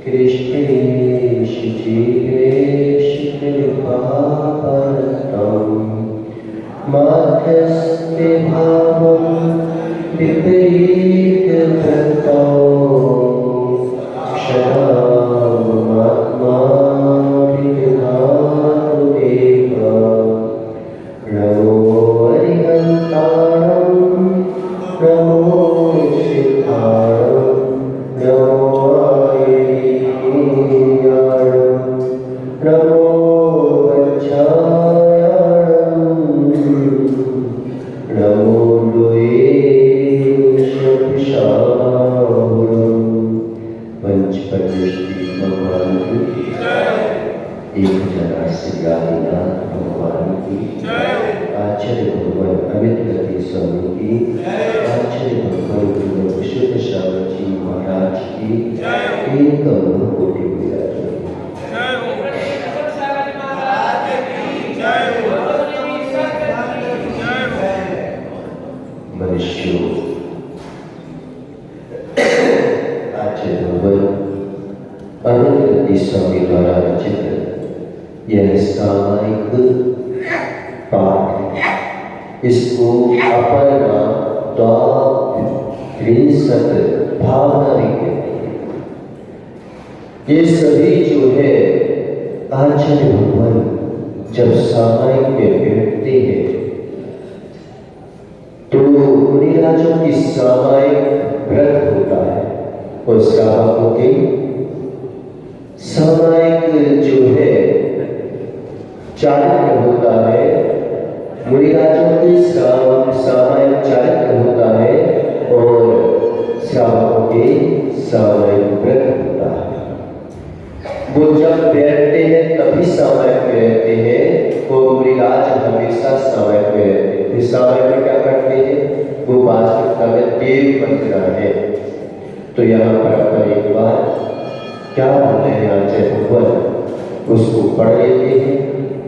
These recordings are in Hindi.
कृष्णे शिचिरे शिखिलपापरतम् माध्यस्ते भावं विपरीतवृत्तौ क्षणामात्मा विदधातुमेव नमो हरिहन्ताणं नमो सिद्धाणं नमो आयतीयाणं नमो वज्रायाणं नमो द्वैषशाहुरं पंचपदश्री भगवान की एक हजार से गादीनाथ भगवान की आचार्य भगवान अमित गति स्वामी की आचार्य भगवान गुरु विशुद्ध श्रावण जी महाराज की एक कोटि विराजमान मनुष्यों आचार्य भगवान अमित गति स्वामी द्वारा रचित यह सामायिक पाठ इसको अपर नाम द्वात्रिंशत् भावना भी कहते हैं। ये सभी जो है आचार्य भगवान जब सामायिक में बैठते हैं तो मुनिराजों की सामायिक व्रत होता है और श्रावकों के सामायिक जो है चारित्र होता है। मुनिराजों की सामायिक चारित्र होता है और श्रावकों के सामायिक व्रत होता है। वो जब बैठते हैं तभी सामायिक में रहते हैं और मुनिराज हमेशा सामायिक में रहते हैं। इस सामायिक में क्या करते हैं? वो वास्तविकता में देव मंत्रा है। तो यहाँ पर एक बार क्या बोलते हैं आचार्य भगवान उसको पढ़ लेते हैं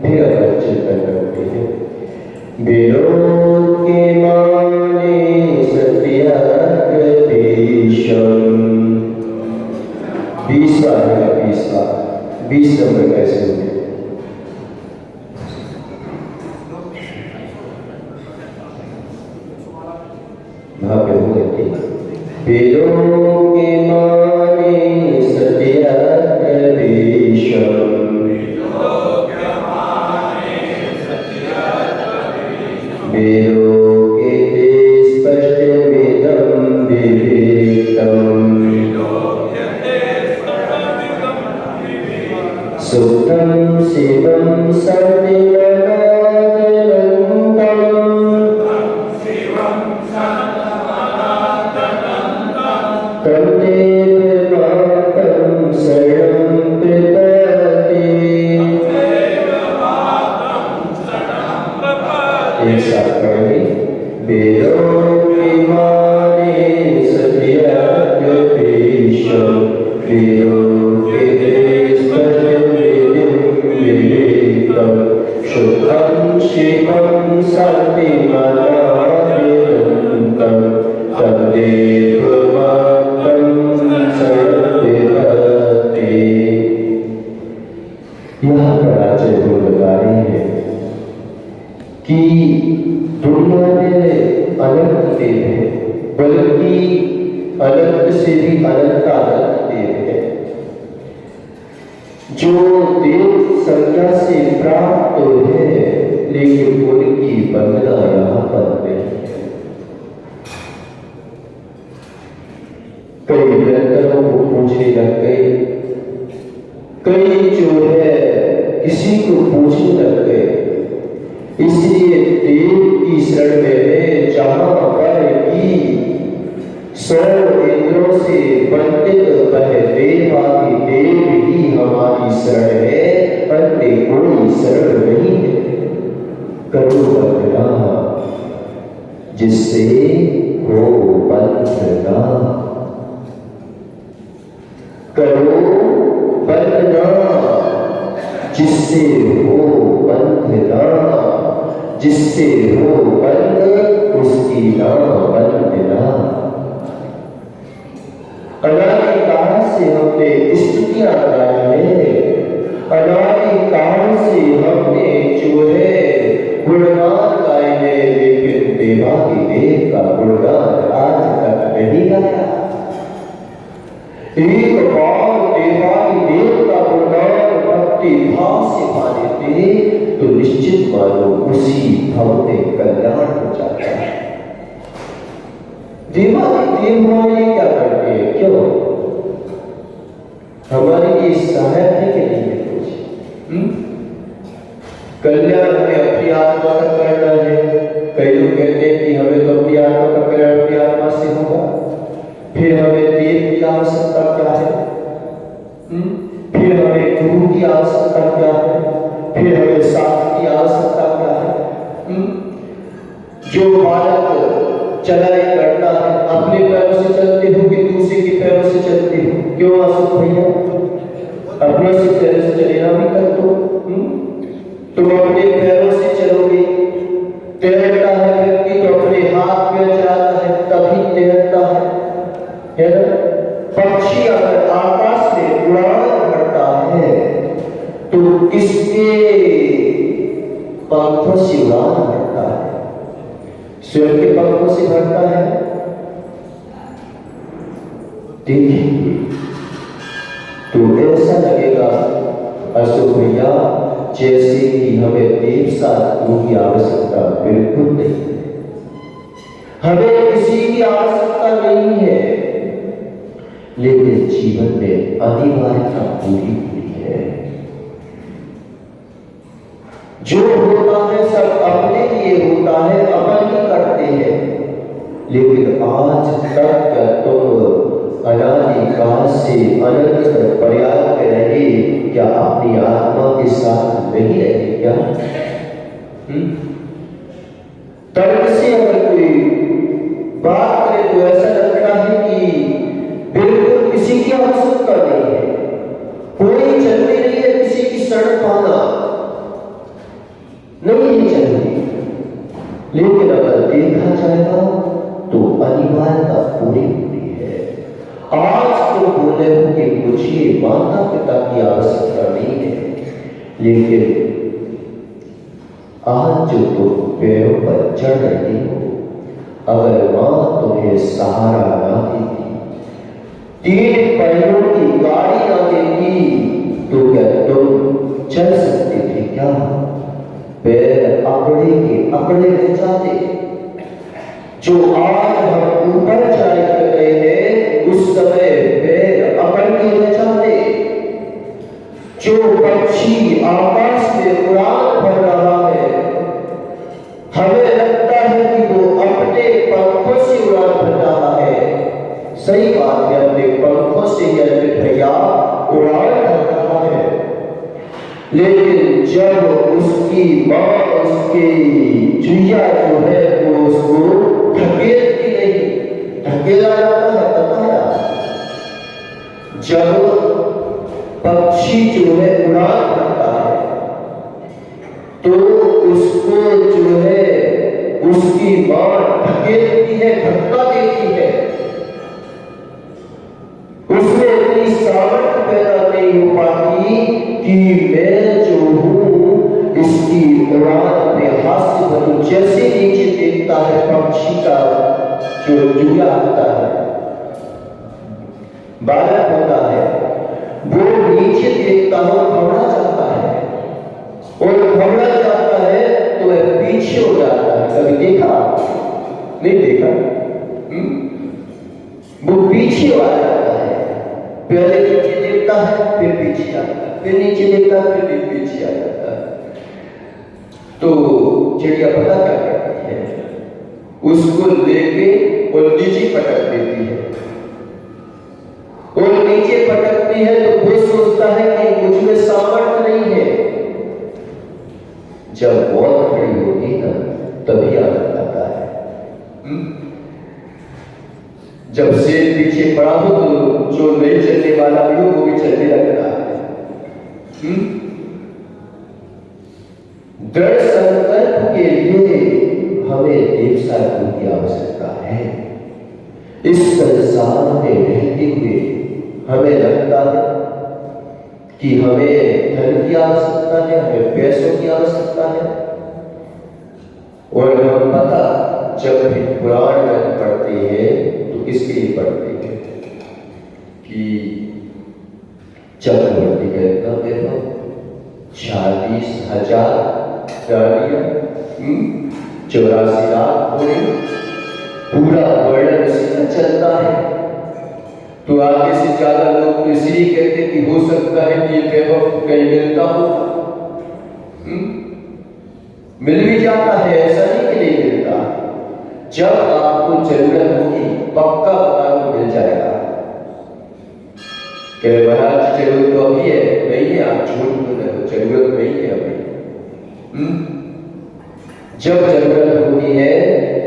फिर अपना चिंतन करते हैं। विरोध के माने सत्याग्रदेशम 20 नंबर कैसे होंगे? वहां पे होंगे ठीक। विरोध के माने सत्याग्रदेशम विलोक्यते स्पष्टमिदं विवेक्तम् सुप्तं शिवं सत्यमनादिनन्दम् तदेव मातं शरणं प्रपद्ये। एक साथ पढ़ेंगे। विलोक्यमाने सत्याग्रदेशं विलोक्यते स्पष्टमिदं विवेक्तम् शुद्धं शिवं सत्यमनादिनन्दम् तदेव मातं शरणं प्रपद्ये। यहाँ पर आचार्य वो बता रहे हैं कि दुनिया में अनंत देव है, बल्कि अनंत से भी अनंत अनंत देव है। जो देव संख्या से प्राप्त है लेकिन उनकी वंदना यहाँ पर नहीं है। कई निरंतरों को पूछने लग गए, कई जो है किसी को पूछने लग गए। इसलिए देव की शरण में है जहां पर की 100 इंद्रों से वंदित वह देवादि देव ही हमारी शरण है, अन्य कोई शरण नहीं है। करो बंदना जिससे हो बंदना, करो बंदना जिससे हो बंदना, जिससे हो बंद उसकी ना बंदना। अनादिकाल से हमने इष्ट एक बार देवादि देवता गुणगान भक्ति भाव से पा लेते तो निश्चित मानो उसी भव में कल्याण हो जाता है। देवादि देव हमारे क्या करते हैं? क्यों? हमारे लिए सहायक है कि नहीं है कुछ? कल्याण हमें अपनी आत्मा का करना है। कई लोग कहते हैं कि हमें तो अपनी आत्मा का कल्याण अपनी आत्मा से होगा, फिर हमें देव की आवश्यकता क्या है? फिर हमें गुरु की आवश्यकता क्या है? फिर हमें शास्त्र की आवश्यकता क्या है? जो बालक चलाई करता है अपने पैरों से चलते हो कि दूसरे के पैरों से चलते हो? क्यों अशोक भैया? अपने से पैरों से चलेना भी कर दो। तुम अपने पैरों से चलोगे, तैरता है व्यक्ति तो अपने हाथ में चलाता है तभी तैरता है ना? पक्षी अगर आकाश में उड़ान भरता है तो किसके पंखों से उड़ान भरता है? स्वयं के पंखों से भरता है। देखिए तो ऐसा लगेगा अशोक भैया जैसे कि हमें देव शास्त्रों की आवश्यकता बिल्कुल नहीं है, हमें किसी की आवश्यकता नहीं है, लेकिन जीवन में अनिवार्यता पूरी हुई है। जो होता है सब अपने लिए होता है, अपन ही करते हैं। लेकिन आज तक तुम अनादिकाल से अनंत तक प्रयास कर रहे, क्या अपनी आत्मा के साथ नहीं रहे क्या? तर्क से अगर कोई बात करे तो ऐसा लगता है कि बिल्कुल किसी की आवश्यकता नहीं है, कोई जरूरी नहीं है किसी की शरण पाना, नहीं चाहिए। लेकिन अगर देखा जाएगा तो अनिवार्यता पूरी हुई है। आज तो बोले हो कि मुझे माता पिता की आवश्यकता नहीं है, लेकिन आज जो तुम पैरों पर चढ़ रही हो, अगर मां तुम्हें सहारा ना देती, 3 पहियों की गाड़ी ना देती तो क्या तुम चल सकते थे क्या? पैर अकड़े के अकड़े रह जाते। जो आज हम ऊपर चढ़ रहे हैं उस समय पैर अकड़ के रह जाते। जो पक्षी आकाश में उड़ान भर रहा है, हमें लगता है कि वो अपने पंखों से उड़ान भर रहा है। सही बात है, अपने पंखों से ही भैया उड़ान भर रहा है, लेकिन जब उसकी मां उसकी चुईया जो है वो उसको ढकेलती नहीं, ढकेला जाता है पता है? जब पक्षी जो है उड़ान भरता है तो उसको जो है उसकी मां ढकेलती है, धक्का देती है। उसमें इतनी सामर्थ्य पैदा नहीं हो पाती कि मैं जो हूं इसकी उड़ान में हाथ से बनूं। जैसे नीचे देखता है पक्षी का जो चूहा होता है, बालक होता है, वो नीचे देखता हो घबरा जाता है, और घबरा जाता है तो वह पीछे हो जाता है। कभी देखा? नहीं देखा? वो पीछे आ जाता है, पहले नीचे देखता है फिर पीछे आता है, फिर नीचे देखता है फिर पीछे आ जाता है। तो चिड़िया पता क्या करती है? उसको लेके और नीचे पटक देती है, और नीचे पटकती है तो वो सोचता है कि मुझ में सामर्थ्य नहीं है। जब मौत खड़ी होगी ना तभी आनंद आता है। जब शेर पीछे पड़ा हो तो जो नहीं चलने वाला भी हो वो भी चलने लगता है। दृढ़ संकल्प के लिए हमें देव शास्त्रों की आवश्यकता है। इस संसार में रहते हुए हमें लगता है कि हमें धन की आवश्यकता है, हमें पैसों की आवश्यकता है, और हम पता जब भी पुराण पढ़ते हैं तो किसके लिए पढ़ते हैं? कि चक्रवर्ती कहता देखो 40,000 गाड़ियां, 84 लाख घोड़े, पूरा वर्णन उसी में चलता है। तो आगे से ज्यादा लोग तो इसलिए कहते कि हो सकता है कि ये वैभव कहीं मिलता हो, मिल भी जाता है, ऐसा नहीं कि नहीं मिलता। जब आपको जरूरत होगी पक्का बता मिल जाएगा। कह महाराज जरूरत तो अभी है, नहीं है, आप झूठ बोल रहे हो, जरूरत नहीं है अभी। जब जरूरत होती है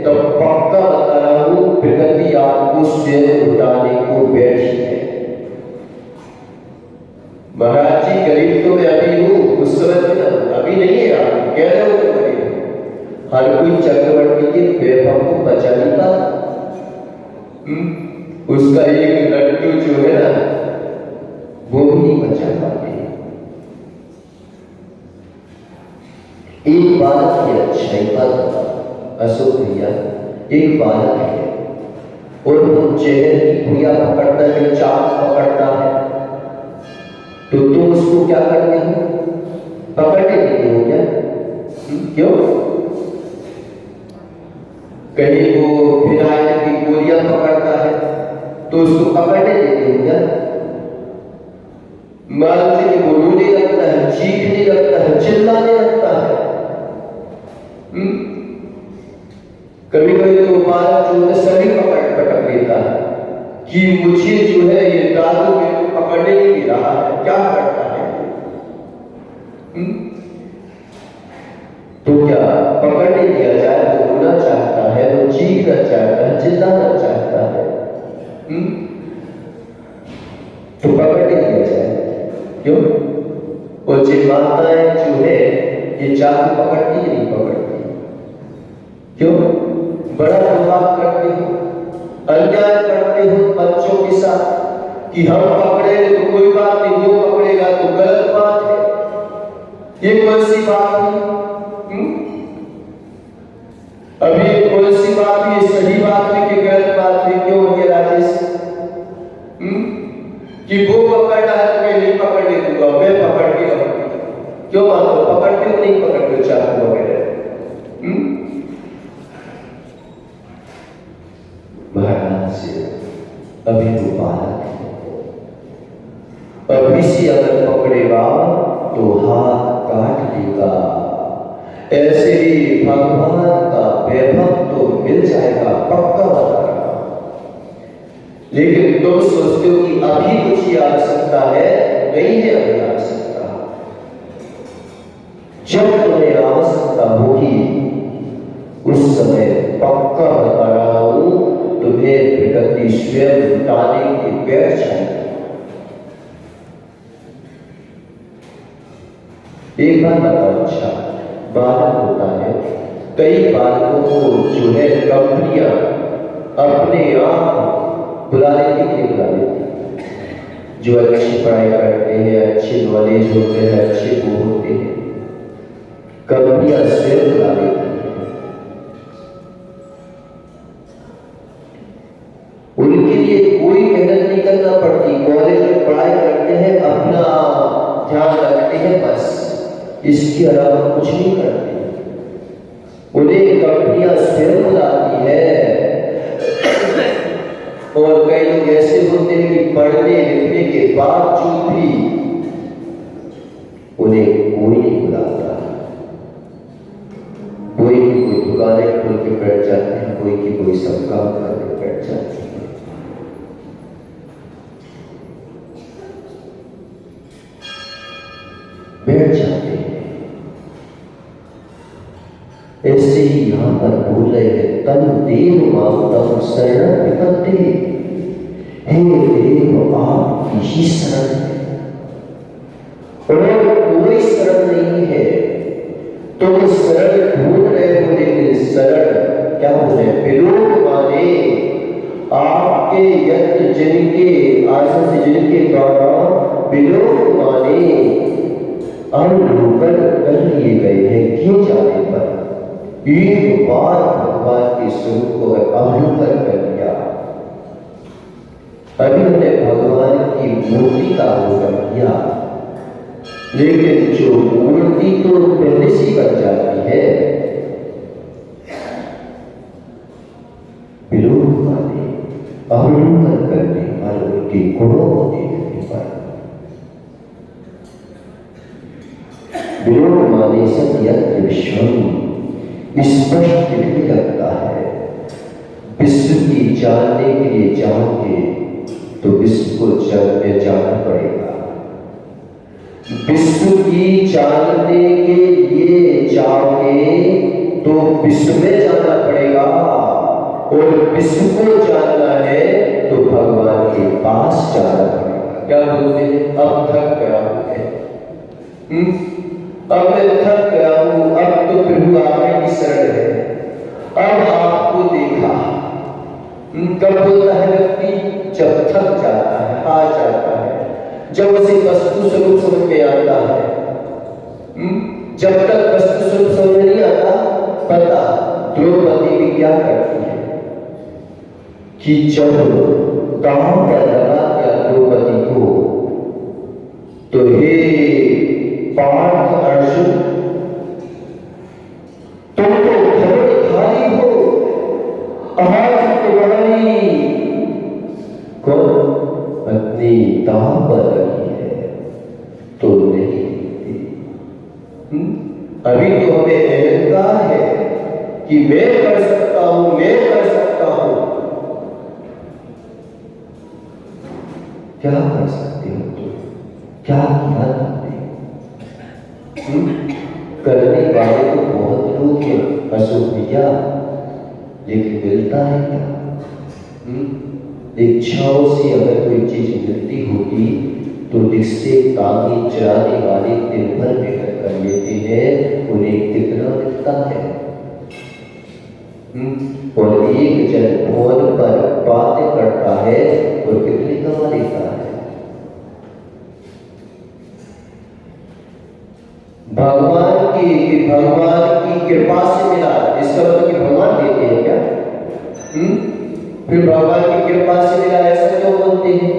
तो पक्का बता रहा हूं, प्रकृति आपको स्वयं उठाने को बैठी है। महाराज जी गरीब तो मैं अभी हूं, उस समय में अभी नहीं है, आप कह रहे हो तो गरीब। हर कोई चक्रवर्ती के वैभव को बचा नहीं पाता। उसका एक लड्डू जो है ना वो भी नहीं बचा पाते। एक बालक की अच्छाई बात अशोक भैया, एक बालक है और वो चेहरे की भुइया पकड़ता है, चाक पकड़ता है, तो तुम उसको क्या करते हो? पकड़ने देते हो क्या? क्यों? कहीं वो फिनाइल की गोलियां पकड़ता है तो उसको पकड़ने देते हो क्या? मानते कि वो रोने लगता है, चीखने लगता है, चिल्लाने लगता है। कभी कभी तो बालक जो है सभी पकड़ लेता है कि मुझे जो है ये दादू मेरे को पकड़ने नहीं दे रहा है, क्या करता है? तो क्या पकड़ने दिया जाए तो रोना चाहता है, वो चीखना चाहता है, चिल्लाना चाहता है, तो पकड़ने दिया जाए क्यों? वो माताएं जो है ये चाकू पकड़ती है, नहीं पकड़ती क्यों? बड़ा विवाद करते हो, अन्याय करते हो बच्चों के साथ कि हम पकड़े तो कोई बात नहीं, वो पकड़ेगा तो गलत बात है। ये कौन सी बात हुई? अभी कौन सी बात हुई? सही बात हुई कि गलत बात हुई? क्यों ये राजेश? कि वो पकड़ना है तो मैं नहीं पकड़ने दूंगा, मैं पकड़ के रहूंगा। क्यों मानो? पकड़ते हो नहीं पकड़ते हो चाकू वगैरह? महाराज अभी वो बालक है, अभी से अगर पकड़ेगा तो हाथ काट देगा। ऐसे ही भगवान का वैभव तो मिल जाएगा, पक्का बता रहा। लेकिन तुम सोचते हो कि अभी कुछ आवश्यकता है, नहीं है अभी आवश्यकता। जब तुम्हें आवश्यकता होगी उस समय पक्का बता रहा हूं तुम्हें प्रकृति स्वयं लुटाने के बैठ जाएगी। एक बात बताओ, अच्छा बालक होता है, कई बालकों को जो है कंपनियां अपने आप बुला लेती है, बुला लेती जो अच्छी पढ़ाई करते हैं, अच्छे नॉलेज होते हैं, अच्छे वो होते हैं, कंपनियां स्वयं बुला लेती है। उनके लिए कोई मेहनत नहीं करना पड़ती, कॉलेज में पढ़ाई करते हैं, अपना ध्यान रखते हैं, बस इसके अलावा कुछ नहीं करते। उन्हें कंपनियां स्वयं बुलाती है। और कई लोग ऐसे होते हैं कि पढ़ने लिखने के बावजूद भी उन्हें कोई नहीं बुलाता। कोई की कोई दुकानें खोल के बैठ जाते हैं, कोई की कोई सब काम करके बैठ जाते हैं। बैठ जाते हैं। ऐसे ही यहां पर बोल रहे हैं, तन देव मातम शरण विपत्ति, हे देव आपकी ही शरण है और कोई शरण नहीं है। तुम शरण ढूंढ रहे हो, लेकिन शरण क्या हो रहे? विलोक माने आपके यज्ञ जिनके आसन से जिनके द्वारा विलोक माने अवलोकन कर लिए गए हैं, किए जाने पर एक बार भगवान के स्वरूप को अगर अवलोकन कर लिया अभी हमने भगवान की मूर्ति का अवलोकन किया, लेकिन जो मूर्ति तो पहले से बन जाती है, विरोध वाले अवलोकन करने वाले उनके गुणों को देखने पर विरोध माने सत्यत्र विश्वम स्पष्ट दिखने लगता है। विश्व की जानने के लिए जाओगे तो विश्व को जानना पड़ेगा। विश्व की जानने के लिए जाओगे तो विश्व में जाना पड़ेगा, और विश्व को जानना है तो भगवान के पास जाना पड़ेगा। क्या बोलते हैं? अब थक गया हूं, अब मैं थक गया हूं, अब तो प्रभु आपकी शरण है, अब आपको देखा। कब बोलता है व्यक्ति? जब थक जाता है, आ जाता है, जब उसे वस्तु स्वरूप समझ में आता है। जब तक वस्तु स्वरूप समझ नहीं आता, पता द्रौपदी भी क्या करती है कि जब गांव पर लगा दिया द्रौपदी को, तो हे पार्थ अर्जुन, तुम तो खबर खाली हो, आज तुम्हारी कौन पत्नी दांव पर रही है तो नहीं दिखती। अभी तो हमें अहंकार है कि मैं कर सकता हूं, मैं कर सकता हूं। क्या कर सकते हो तुम? क्या किया तुमने? करने वाले तो बहुत लोग हैं अशोक भैया, लेकिन मिलता है क्या? इच्छाओं से अगर कोई चीज मिलती होती तो जिससे ताकि चराने वाले दिन भर मेहनत कर लेते हैं, उन्हें कितना मिलता है। और एक जन फोन पर बातें करता है और कितनी कमा लेता है। भगवान की कृपा से मिला, इसका मतलब कि भगवान देते हैं क्या? फिर भगवान की कृपा से मिला ऐसा क्यों बोलते हैं?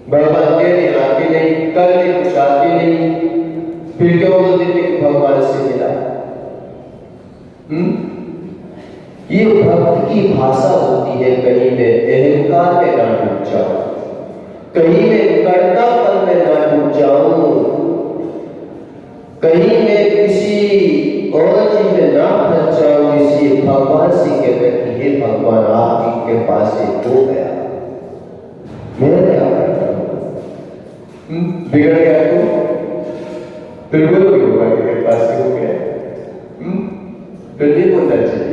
भगवान देने आते नहीं, करने कुछ आते नहीं, फिर क्यों बोल देते कि भगवान से मिला? ये भक्त की भाषा होती है। कहीं में अहंकार में ना डूब जाऊं, कहीं में कर्तापन में ना डूब जाऊं, कहीं में किसी और चीज में ना फंस जाऊं, इसलिए भगवान से कहते हैं कि हे भगवान आपकी कृपा से हो गया, मैं क्या करता हूं? बिगड़ गया तो बिल्कुल भी होगा कि कृपा से हो गया। फिर नहीं बोलना चाहिए।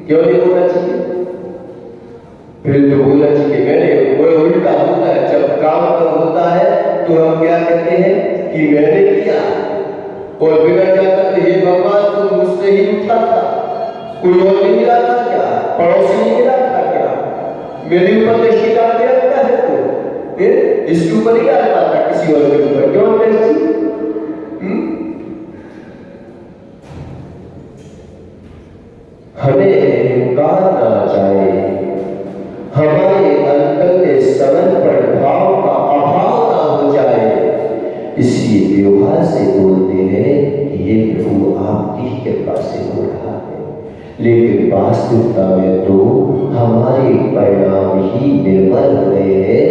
क्यों नहीं बोलना चाहिए? फिर तो बोलना चाहिए मैंने, वो उल्टा होता है। जब काम का होता है तो हम क्या कहते हैं कि मैंने किया, और बिगड़ जाता तो हे भगवान तुम मुझसे ही उठा था, कोई और नहीं मिला था क्या? पड़ोसी नहीं मिला था क्या? मेरे ऊपर दृष्टि डाल के रखता है तो इसके ऊपर ही डालता था, किसी और के ऊपर क्यों दृष्टि? हमें अहंकार ना जाए, हमारे अंतर में समर्पण भाव का अभाव ना हो जाए, इसलिए व्यवहार से बोलते हैं कि ये प्रभु आपकी ही कृपा से हो रहा है, लेकिन वास्तविकता में तो हमारे परिणाम ही निर्भर हो रहे हैं।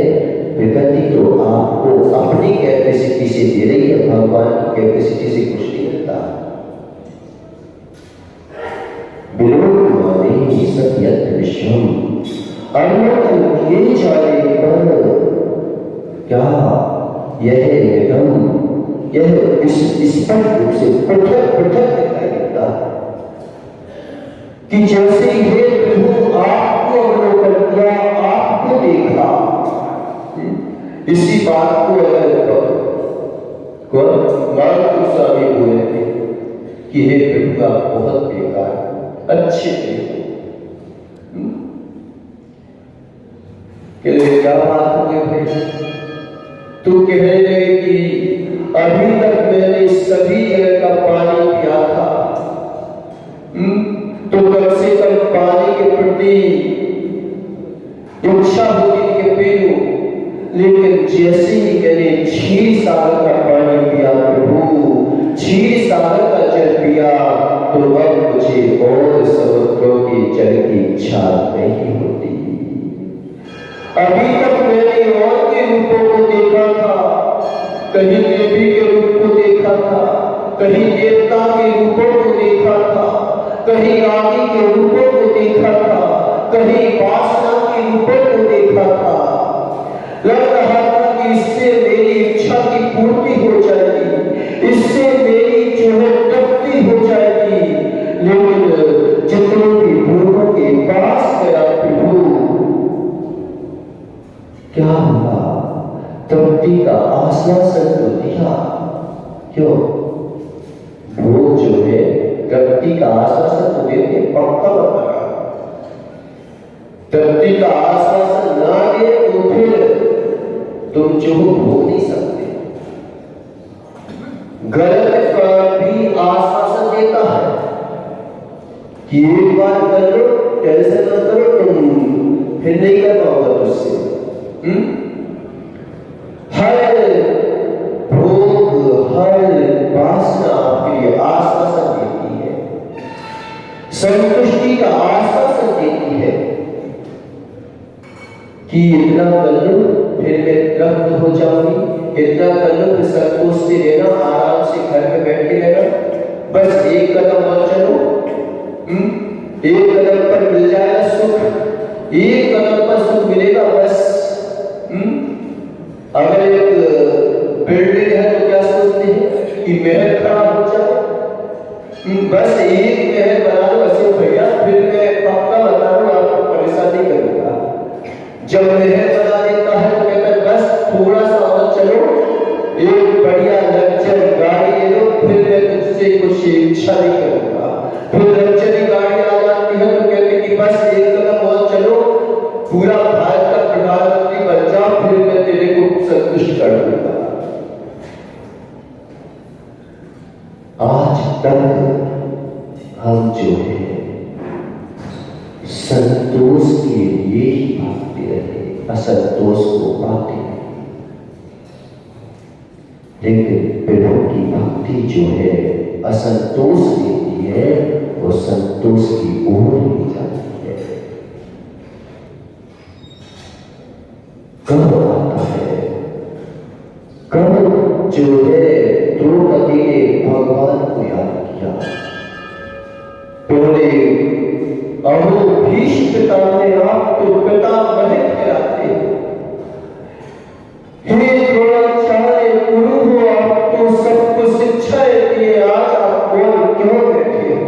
प्रकृति तो आपको अपनी कैपेसिटी से दे रही है, भगवान की कैपेसिटी से कुछ नहीं मिलता। विरोध माने सत्यत्र विश्वम, अन्यत्र किए जाने पर क्या यह निगम, यह स्पष्ट रूप से पृथक पृथक दिखाई देता है कि जैसे ये प्रभु आपको अवलोकन किया, आपको देखा। इसी बात को अगर मानव स्वामी बोले थे कि हे प्रभु आप बहुत बेकार, अच्छे थे, क्या बात हो गई भाई? तू कहने लगे कि अभी तक मैंने सभी जगह का पानी पिया था, तो कम से कम पानी के प्रति इच्छा लेकिन जैसे ही मैंने क्षीर सागर का पानी पिया प्रभु, क्षीर सागर का जल पिया, तो अब मुझे और समुद्रों के जल की इच्छा नहीं होती। अभी तक मैंने और के रूपों को देखा था, कहीं देवी के रूप को देखा था, कहीं देवता के रूपों को देखा था, कहीं आदि के रूपों को देखा था, कहीं वासना के रूपों को देखा था। लग रहा था कि इससे मेरी इच्छा की पूर्ति हो जाएगी, इससे मेरी जो है तृप्ति हो जाएगी। लेकिन जितने भी भूखों के पास गया प्रभु, क्या हुआ? तृप्ति का आश्वासन तो दिया, क्यों? भोग जो है तृप्ति का आश्वासन तो देते, पक्का बता, तृप्ति का आश्वासन ना दे तो फिर तुम जो भोग नहीं सकते। गलत का भी आश्वासन देता है कि एक बार कर लो, टेंशन मत करो, तुम फिर नहीं कर पाओगे तुझसे। हर भोग, हर वासना आपके लिए आश्वासन देती है, संतुष्टि का आश्वासन देती है कि इतना कर लो फिर मैं तृप्त हो जाऊंगी, इतना कर लो फिर संतोष से रहना, आराम से घर में बैठे रहना, बस एक कदम और चलो, एक कदम पर मिल जाएगा सुख, एक कदम पर सुख मिलेगा बस। अगर एक बिल्डिंग है तो क्या सोचते हैं कि महल खड़ा हो जाए, बस एक महल बना दो अशोक भैया, फिर मैं पक्का बता दूं आपको परेशानी करूंगा। जब महल बना देता है तो कहता है बस थोड़ा सा और चलो, एक बढ़िया लग्जरी गाड़ी ले लो, फिर मैं तुझसे कुछ इच्छा नहीं करूंगा। फिर लग्जरी गाड़ी आ जाती है तो कहते कि बस एक कदम और चलो, पूरा भारत का प्रधानमंत्री बन जाओ, फिर मैं तेरे को संतुष्ट कर दूंगा। आज तक हम जो है संतोष के लिए ही भागते रहे, असंतोष को पाते हैं। लेकिन प्रभु की भक्ति जो है असंतोष देती है, वो संतोष की ओर ले जाती है। कब आता है? कब जो है द्रौपदी ने भगवान को याद किया, बोले अहो भीष्म पितामह, आप तो पितामह कहलाते हो, हे द्रोणाचार्य गुरु हो, आप तो सबको शिक्षा दिए, आज आप बोल क्यों बैठे हो?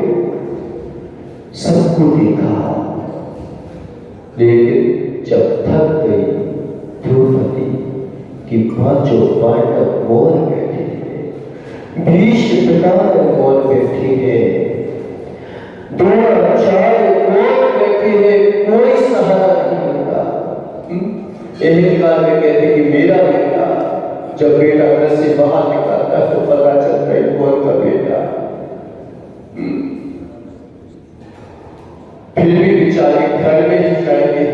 सबको देखा, लेकिन जब थक गई द्रौपदी कि पांचों पांडव मौन बैठे हैं, भीष्म पितामह मौन बैठे हैं, द्रोणाचार्य मौन बैठे हैं, कोई सहारा नहीं होता। यही कारण में कहते कि मेरा बेटा, जब बेटा घर से बाहर निकलता है तो पता चलता है कौन का बेटा। फिर भी बेचारे घर में ही जाएंगे,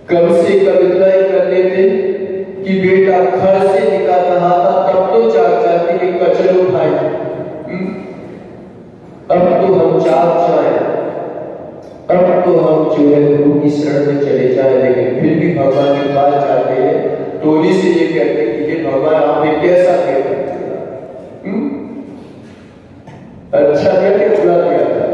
कब से कब इतना ही कर लेते कि बेटा घर से निकल रहा था तब तो जाते कि कचरो भाई, अब तो हम चाप जाए, अब तो हम जो है गुरु की शरण में चले जाए। लेकिन फिर भी भगवान के पास जाते हैं, टोली से ये कहते हैं कि ये भगवान आपने कैसा किया, अच्छा किया कि बुरा किया था?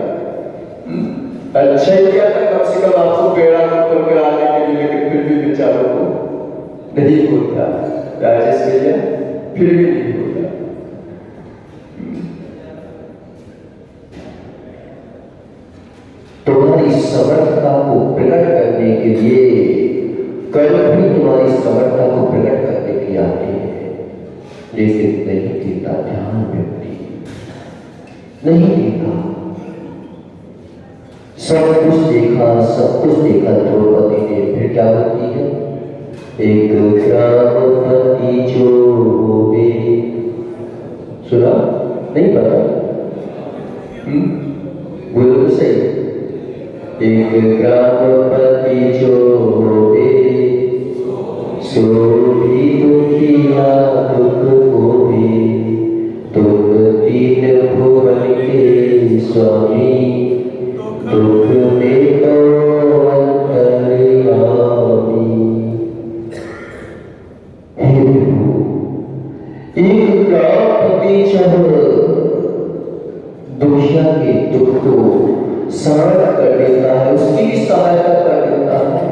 अच्छा ही किया था, कम से कम आपको बेड़ा ऊपर कराने के लिए, लेकिन फिर भी बेचारों को नहीं होता। राजेश भैया फिर भी नहीं होता। तुम्हारी समर्थता को प्रकट करने के लिए, कर्म भी तुम्हारी समर्थता को प्रकट करने के लिए आते हैं, लेकिन नहीं देता ध्यान व्यक्ति, नहीं देता। सब कुछ देखा, सब कुछ देखा द्रौपदी ने, फिर क्या बोलती है? एक ग्रामपति जो होवे, सुना? नहीं पता? बोलो तो सही। एक ग्रामपति जो होवे सो भी दुखिया दुख को भी तुम तीन भुवन के स्वामी, दुख में तो अंतर्यामी। हे प्रभु, एक ग्रामपति जब दुखिया के दुख को सहन कर देता है, उसकी सहायता कर देता है,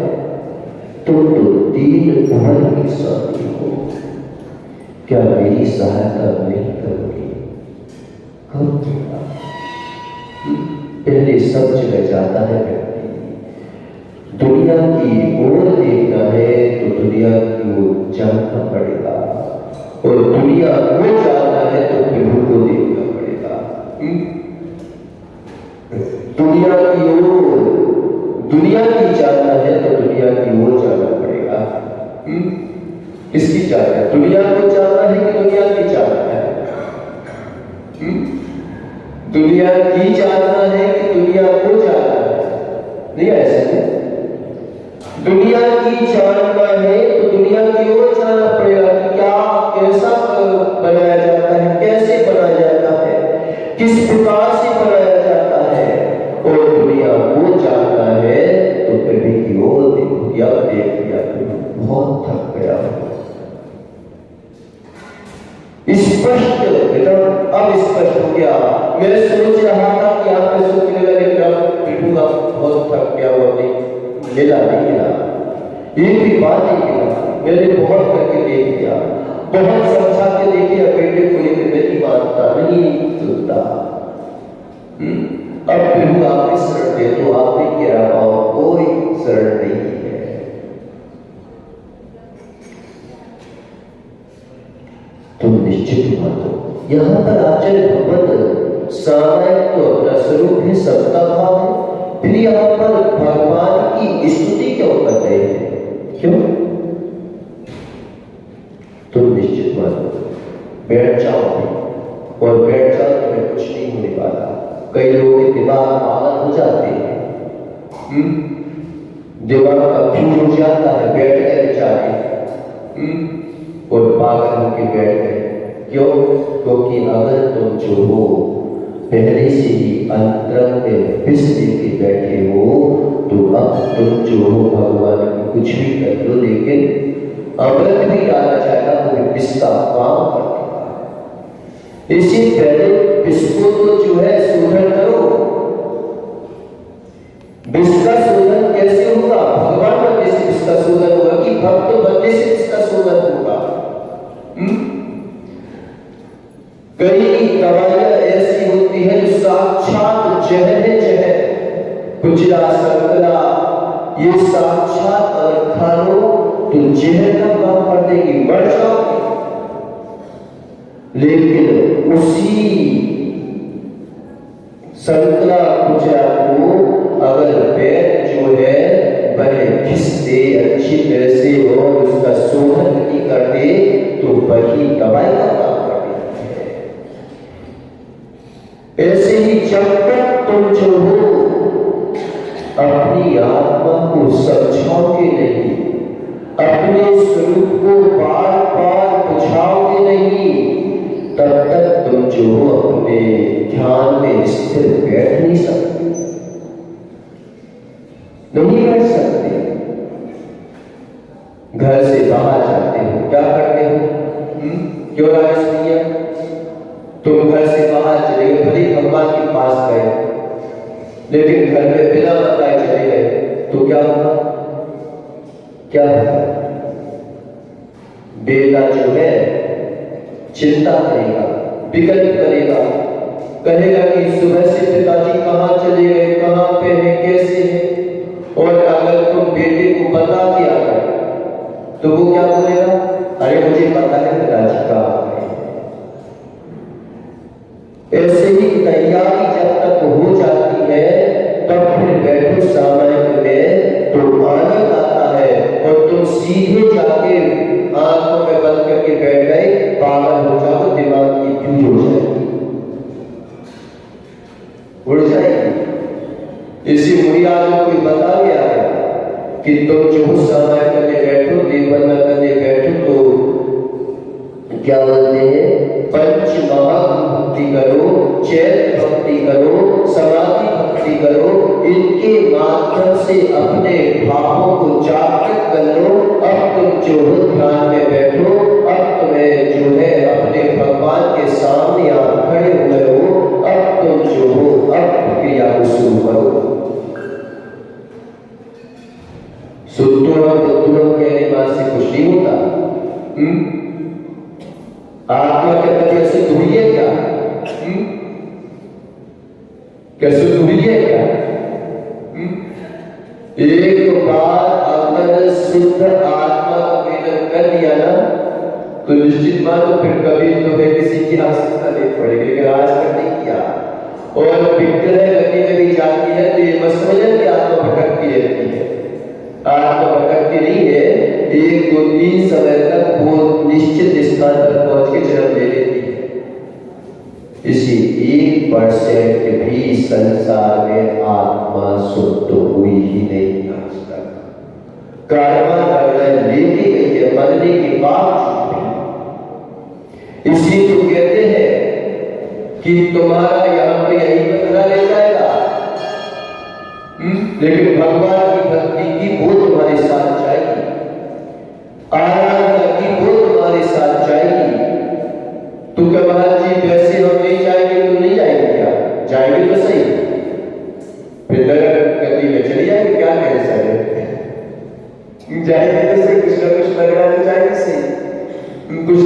तुम तो तीन भुवन की स्वामी हो, क्या मेरी सहायता नहीं करोगे? पहले सब जगह जाता है व्यक्ति, दुनिया की ओर देखना है तो दुनिया की ओर जानना पड़ेगा, और दुनिया को जानना है तो प्रभु को देखना पड़ेगा। दुनिया की ओर, दुनिया की जानना है तो दुनिया की ओर जाना पड़ेगा। किसकी जानना है? दुनिया को जानना है कि दुनिया की जानना है? दुनिया की जानना है कि दुनिया को जानना है? नहीं, ऐसे नहीं। दुनिया की जानना है तो दुनिया की ओर जाना पड़ेगा कि क्या कैसा बनाया जाता है, कैसे बनाया जाता है, किस प्रकार से बनाया जाता है, और दुनिया को जानना है तो प्रभु की ओर देखो, या देख लिया बहुत थक गया, स्पष्ट एकदम अब स्पष्ट हो गया। मैं सोच रहा था कि आप सोचने लगे प्रभु आप बहुत थक गया, वो नहीं मिला, नहीं मिला, एक भी बात नहीं मिला। मैंने बहुत करके देख लिया, बहुत समझा के देखे, बेटे को लेकर नहीं मानता, नहीं सुनता। अब प्रभु आपने शरण दे तो आपने क्या पाओ, कोई शरण नहीं है। तुम निश्चित मानो, यहाँ पर आचार्य भगवत सामायिक तो अपना स्वरूप है, सबका भाव है, फिर यहाँ पर भगवान की स्तुति क्यों कर रहे हैं? क्यों? तुम निश्चित मानो, बैठ जाओ और बैठ जाओ, तुम्हें कुछ नहीं होने वाला। कई लोगों के दिमाग पागल हो जाते हैं, दिमाग का फ्यूज हो जाता है, बैठ गए बेचारे और पागल होकर बैठ गए। क्यों? क्योंकि अगर तुम जो हो पहले से ही अंतरंग में विष लेके बैठे हो, तो अब तुम जो हो भगवान की कुछ भी कर लो, लेकिन अमृत भी डाला जाएगा वो विष का काम करेगा। इससे पहले विष को तो जो है शोधन करो। विष का शोधन कैसे होगा? भगवान बनने से विष का शोधन होगा कि भक्त बनने से विष का शोधन होगा? कई दवाइयां ऐसी होती है जो साक्षात जहर है, जहर, कुचला, संतरा, ये साक्षात अगर खा लो तो जहर का काम कर देगी, मर जाओगे। लेकिन उसी संतरा कुचला को अगर पेट जो है बड़े घिस दे, अच्छी तरह से और उसका शोधन नहीं कर दे, तो वही दवाई का काम कर देती है। ऐसे ही जब तक तुम जो हो अपनी आत्मा को समझाओगे नहीं, अपने स्वरूप को बार बार बुझाओगे नहीं, तब तक तुम जो हो अपने ध्यान में स्थिर बैठ नहीं सकते, नहीं बैठ सकते। घर से बाहर जाते हो, क्या करते हो? क्यों राजेश भैया? तुम घर से बाहर चले गए, भले भगवान के पास गए, लेकिन घर में बिना बताए चले गए, तो क्या होगा? क्या होगा? बेटा जो है चिंता करेगा, विकल्प करेगा, कहेगा कि सुबह से पिताजी कहाँ चले गए, कहाँ पे हैं, कैसे हैं। और अगर तुम बेटे को बता दिया तो वो क्या बोलेगा? अरे मुझे पता है पिताजी कहाँ गए। ऐसे ही तैयारी जब तक हो जाती है, तब फिर बैठो सामायिक में तो आनंद आता है, और तुम सीधे जाके आंखों में बंद करके बैठ गए, पागल हो जाओ, दिमाग की फ्यूज हो जाएगी, उड़ जाएगी। इसी मुड़िया को कोई बता गया है कि तुम जो सामायिक में बैठो, देवबंदन करने जो हो ध्यान में बैठो। अब तुम्हें जो है अपने भगवान के सामने आप खड़े हुए हो, अब तुम जो हो अब क्रिया को शुरू करो। सुतुरम बुद्धुरम कहने बाद से कुछ नहीं होता। आत्मा के प्रति अशुद्ध हुई है क्या? क्या शुद्ध हुई है क्या? एक बार अगर शुद्ध आत्मा का वेदन कर दिया ना, तो निश्चित मानो फिर कभी तुम्हें किसी की आवश्यकता नहीं पड़ेगी। लेकिन आज कर नहीं किया और विग्रह गति में भी जाती है, तो ये मत समझना कि आत्मा भटकती रहती है। आत्मा भटकती नहीं है, 1 2 3 समय तक वो निश्चित स्थान पर पहुंच के जन्म ले लेती है। इसी 1% भी संसार में आत्मा शुद्ध हुई ही नहीं आज तक। कर्मा करना लेती गई है, मरने के बाद। इसलिए तो कहते हैं कि तुम्हारा यहां पे यही बदला ले जाएगा, लेकिन भगवान की भक्ति की वो तुम्हारे साथ जाएगी, आराधना की वो तुम्हारे साथ जाएगी। तो क्या महाराज जी वैसे हम नहीं जाएंगे तो नहीं जाएंगे क्या? जाएंगे तो सही, फिर नरक गति में चली जाएंगे, क्या कह सकते? जाएंगे तो सही, कुछ ना कुछ लग रहा है तो जाएंगे सही। कुछ